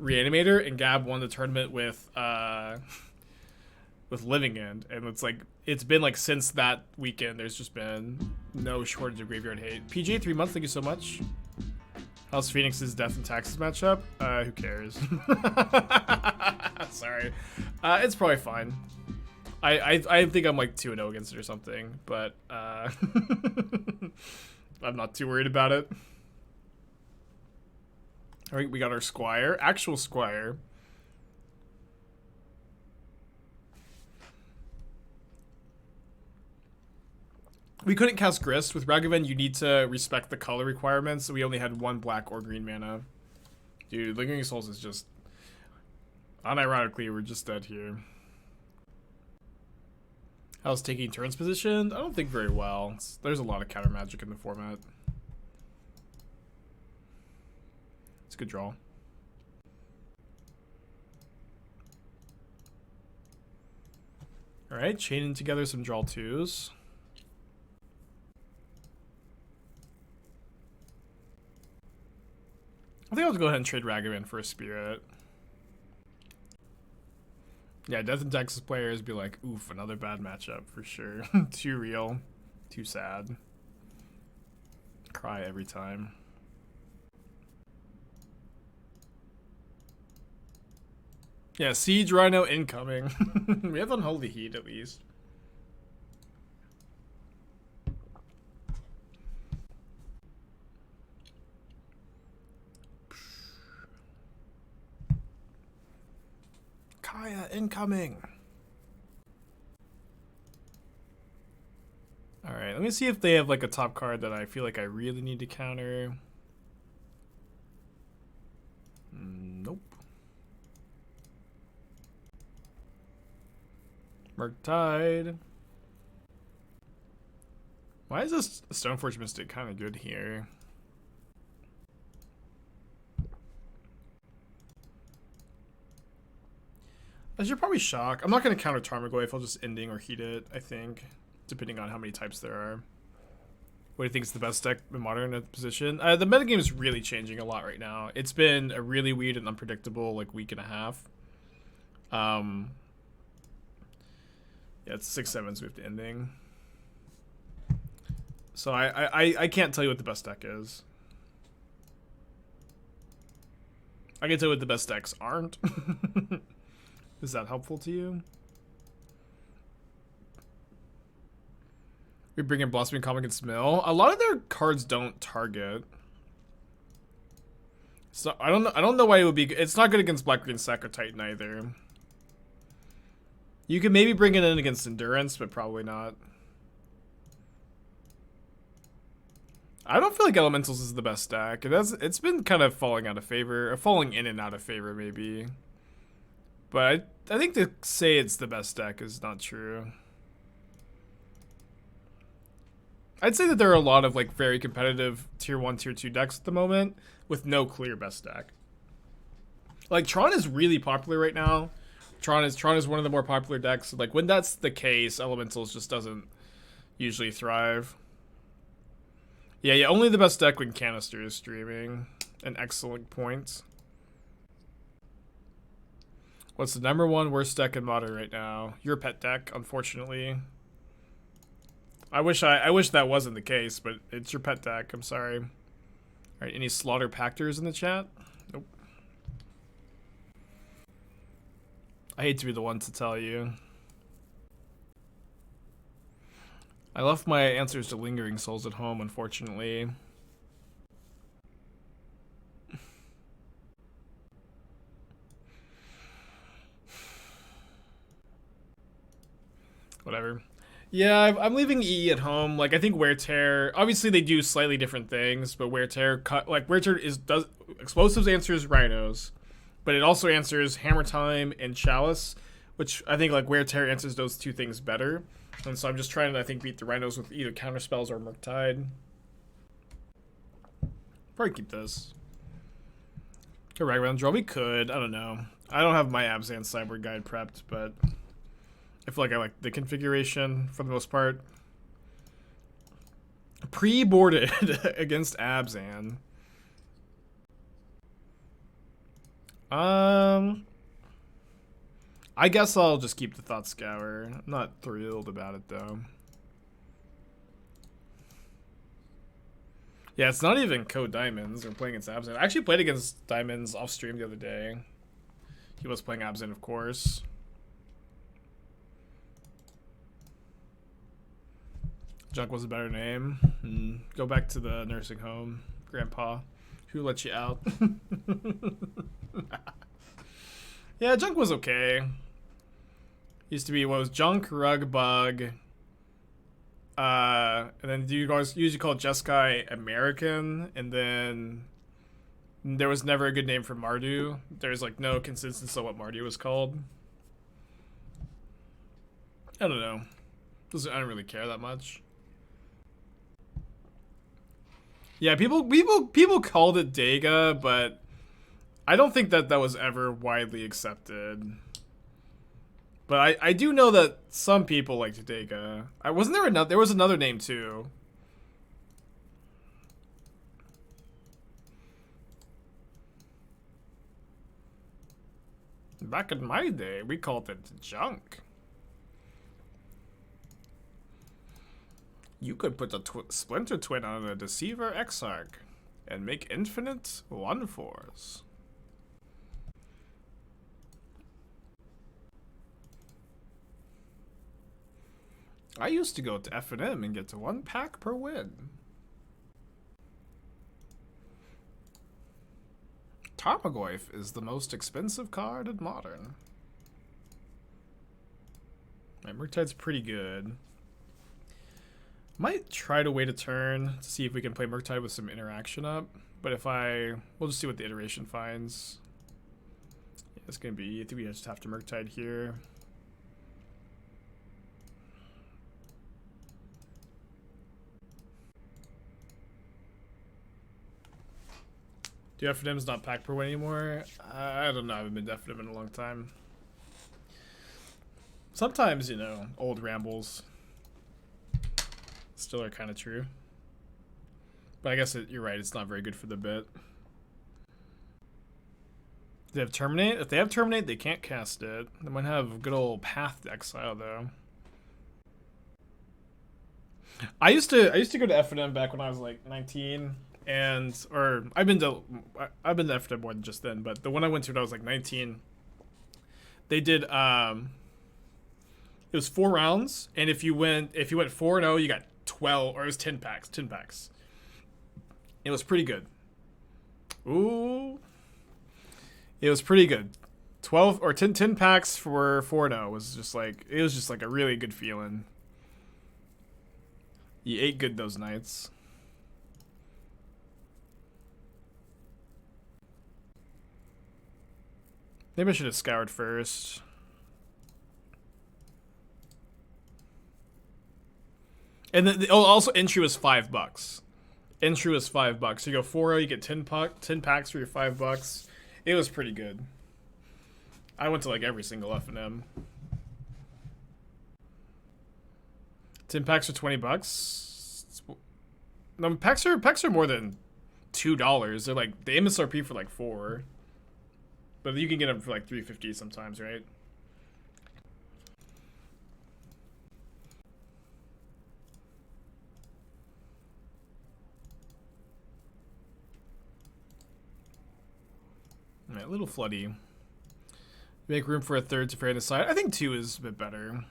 Reanimator, and Gab won the tournament with Living End, and it's been like since that weekend there's just been no shortage of graveyard hate. PJ 3 months, thank you so much. How's Phoenix's Death and Taxes matchup? Who cares? Sorry. It's probably fine. I think I'm like 2-0 against it or something, but I'm not too worried about it. All right, we got our Squire, actual Squire. We couldn't cast Grist. With Ragavan, you need to respect the color requirements, so we only had 1 black or green mana. Dude, Lingering Souls is just... Unironically, we're just dead here. How's taking turns positioned? I don't think very well. There's a lot of counter magic in the format. It's a good draw. Alright, chaining together some draw 2s. I think I'll go ahead and trade Ragavan for a Spirit. Yeah, Death and Texas players be like, oof, another bad matchup for sure. Too real. Too sad. Cry every time. Yeah, Siege Rhino incoming. We have Unholy Heat at least. Kaya incoming. Alright, let me see if they have like a top card that I feel like I really need to counter. Nope. Murktide. Why is this Stoneforge Mystic kind of good here? I should probably shock. I'm not going to counter Tarmogoyf. I'll just ending or heat it, I think, depending on how many types there are. What do you think is the best deck in Modern at the position? The metagame is really changing a lot right now. It's been a really weird and unpredictable like week and a half. Yeah, it's 6/7 moved to ending. So I can't tell you what the best deck is. I can tell you what the best decks aren't. Is that helpful to you? We bring in Blossoming Calm against Mill. A lot of their cards don't target. So I don't know why it would be good. It's not good against Black Green Sack or Titan either. You could maybe bring it in against Endurance, but probably not. I don't feel like Elementals is the best deck. It's been kind of falling out of favor, or falling in and out of favor maybe. But I think to say it's the best deck is not true. I'd say that there are a lot of like very competitive tier 1, tier 2 decks at the moment with no clear best deck. Like Tron is really popular right now. Tron is one of the more popular decks. Like when that's the case, Elementals just doesn't usually thrive. Yeah, only the best deck when Canister is streaming. An excellent point. What's the #1 worst deck in Modern right now? Your pet deck, unfortunately. I wish that wasn't the case, but it's your pet deck. I'm sorry. All right, any Slaughter Pactors in the chat? Nope. I hate to be the one to tell you. I left my answers to Lingering Souls at home, unfortunately. Whatever. Yeah, I'm leaving EE at home. Like, I think Wear Tear, obviously they do slightly different things, but Wear Tear does explosives answers Rhinos, but it also answers Hammer Time and Chalice, which I think like Wear Tear answers those two things better. And so I'm just trying to, I think, beat the Rhinos with either Counterspells or Murktide. Probably keep this. Could Ragavan draw? We could. I don't know. I don't have my Abzan Sideboard guide prepped, but I feel like I like the configuration for the most part. Pre-boarded against Abzan. I guess I'll just keep the Thought Scour. I'm not thrilled about it though. Yeah, it's not even Code Diamonds. We're playing against Abzan. I actually played against Diamonds off stream the other day. He was playing Abzan, of course. Junk was a better name. Go back to the nursing home, Grandpa. Who let you out? Yeah, Junk was okay. Used to be, what was Junk, Rug, Bug. And then you guys usually call Jeskai American, and then there was never a good name for Mardu. There's like no consistency on what Mardu was called. I don't know. I don't really care that much. Yeah, people called it Dega, but I don't think that was ever widely accepted. But I do know that some people liked Dega. There was another name too. Back in my day, we called it Junk. You could put a Splinter Twin on a Deceiver Exarch and make infinite 1/4s. I used to go to F&M and get to 1 pack per win. Tarmogoyf is the most expensive card in Modern. My Murktide's pretty good. Might try to wait a turn to see if we can play Murktide with some interaction up. But we'll just see what the iteration finds. Yeah, it's gonna be, I think we just have to Murktide here. Do F&M's not pack per win anymore? I don't know, I haven't been to F&M in a long time. Sometimes, you know, old rambles still are kind of true. But I guess you're right, it's not very good for the bit. Do they have Terminate? If they have Terminate, they can't cast it. They might have good old Path to Exile, though. I used to go to F&M back when I was like 19. I've been to F&M more than just then, but the one I went to when I was like 19, they did it was 4 rounds, and if you went 4-0, you got 12, or it was 10 packs. It was pretty good. Ooh. It was pretty good. 12 or 10 packs for 4-0 was just like, it was just like a really good feeling. You ate good those nights. Maybe I should have scoured first. And then also entry was $5. Entry was $5. So you go 4-0, you get 10 packs for your $5. It was pretty good. I went to like every single F&M. 10 packs for $20. No, packs are more than $2. They're like the MSRP for like $4. But you can get them for like $3.50 sometimes, right? Alright, a little floody. Make room for a third Teferi on the side. I think 2 is a bit better.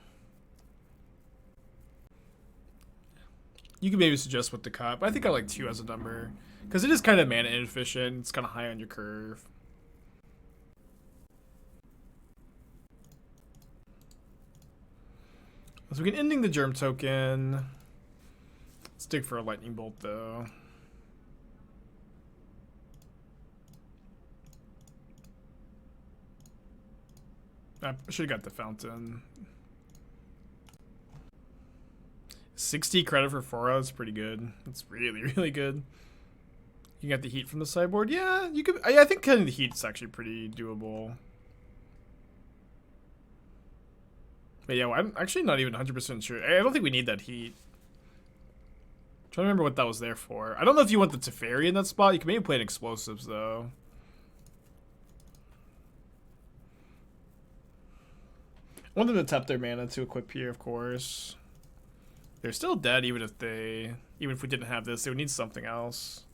You can maybe suggest what to cut, but I think I like 2 as a number. Because it is kind of mana inefficient. It's kind of high on your curve. So we can ending the Germ token. Let's dig for a lightning bolt though. I should have got the fountain. 60 credit for 4-0 is pretty good. That's really, really good. You got the heat from the sideboard? Yeah, you could. I think cutting the heat's actually pretty doable. But yeah, well, I'm actually not even 100% sure. I don't think we need that heat. I'm trying to remember what that was there for. I don't know if you want the Teferi in that spot. You can maybe play in explosives though. I want them to tap their mana to equip here, of course. They're still dead even if we didn't have this. They would need something else.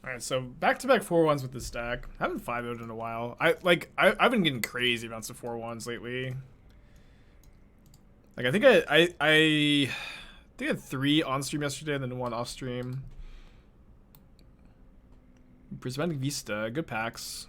Alright, so back-to-back 4-1s with this deck. I haven't 5-0'd in a while. I've been getting crazy amounts of 4-1s lately. Like I think I had 3 on stream yesterday and then 1 off stream. Prismatic Vista, good packs.